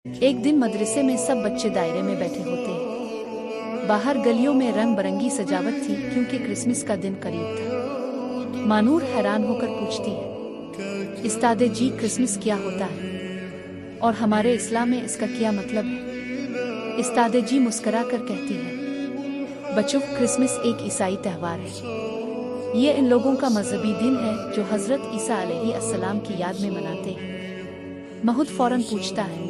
ایک دن مدرسے میں سب بچے دائرے میں بیٹھے ہوتے ہیں۔ باہر گلیوں میں رنگ برنگی سجاوٹ تھی کیونکہ کرسمس کا دن قریب تھا۔ مانور حیران ہو کر پوچھتی ہے، استاد جی کرسمس کیا ہوتا ہے اور ہمارے اسلام میں اس کا کیا مطلب ہے؟ استاد جی مسکرا کر کہتی ہے، بچوں کرسمس ایک عیسائی تہوار ہے۔ یہ ان لوگوں کا مذہبی دن ہے جو حضرت عیسیٰ علیہ السلام کی یاد میں مناتے ہیں۔ مہد فوراً پوچھتا ہے،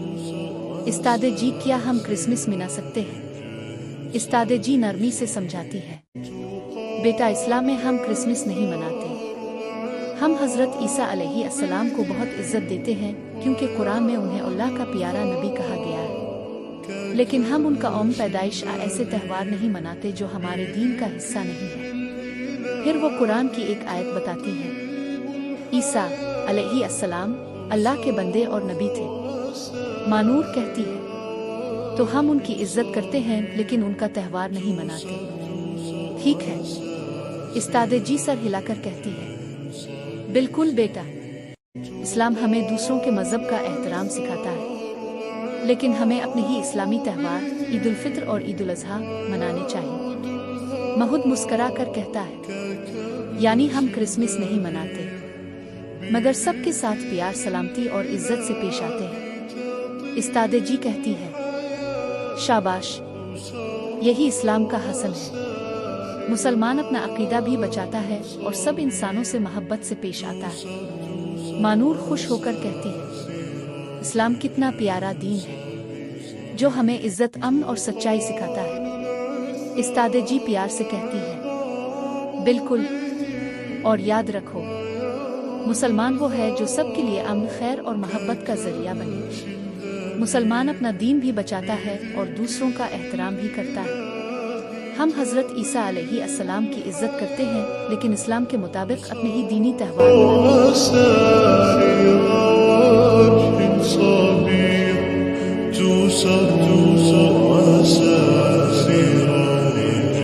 استاد جی کیا ہم کرسمس منا سکتے ہیں؟ استاد جی نرمی سے سمجھاتی ہے، بیٹا اسلام میں ہم کرسمس نہیں مناتے۔ ہم حضرت عیسیٰ علیہ السلام کو بہت عزت دیتے ہیں کیونکہ قرآن میں انہیں اللہ کا پیارا نبی کہا گیا ہے، لیکن ہم ان کا یوم پیدائش ایسے تہوار نہیں مناتے جو ہمارے دین کا حصہ نہیں ہے۔ پھر وہ قرآن کی ایک آیت بتاتی ہے، عیسیٰ علیہ السلام اللہ کے بندے اور نبی تھے۔ مانور کہتی ہے، تو ہم ان کی عزت کرتے ہیں لیکن ان کا تہوار نہیں مناتے۔ ٹھیک ہے، استاد جی سر ہلا کر کہتی ہے، بالکل بیٹا، اسلام ہمیں دوسروں کے مذہب کا احترام سکھاتا ہے، لیکن ہمیں اپنے ہی اسلامی تہوار عید الفطر اور عید الاضحیٰ منانے چاہیے۔ مہد مسکرا کر کہتا ہے، یعنی ہم کرسمس نہیں مناتے مگر سب کے ساتھ پیار سلامتی اور عزت سے پیش آتے ہیں۔ استاد جی کہتی ہے، شاباش، یہی اسلام کا حسن ہے۔ مسلمان اپنا عقیدہ بھی بچاتا ہے اور سب انسانوں سے محبت سے پیش آتا ہے۔ مانور خوش ہو کر کہتی ہے، اسلام کتنا پیارا دین ہے جو ہمیں عزت، امن اور سچائی سکھاتا ہے۔ استاد جی پیار سے کہتی ہے، بالکل، اور یاد رکھو، مسلمان وہ ہے جو سب کے لیے امن، خیر اور محبت کا ذریعہ بنے۔ مسلمان اپنا دین بھی بچاتا ہے اور دوسروں کا احترام بھی کرتا ہے۔ ہم حضرت عیسیٰ علیہ السلام کی عزت کرتے ہیں لیکن اسلام کے مطابق اپنے ہی دینی تہوار مناتے ہیں۔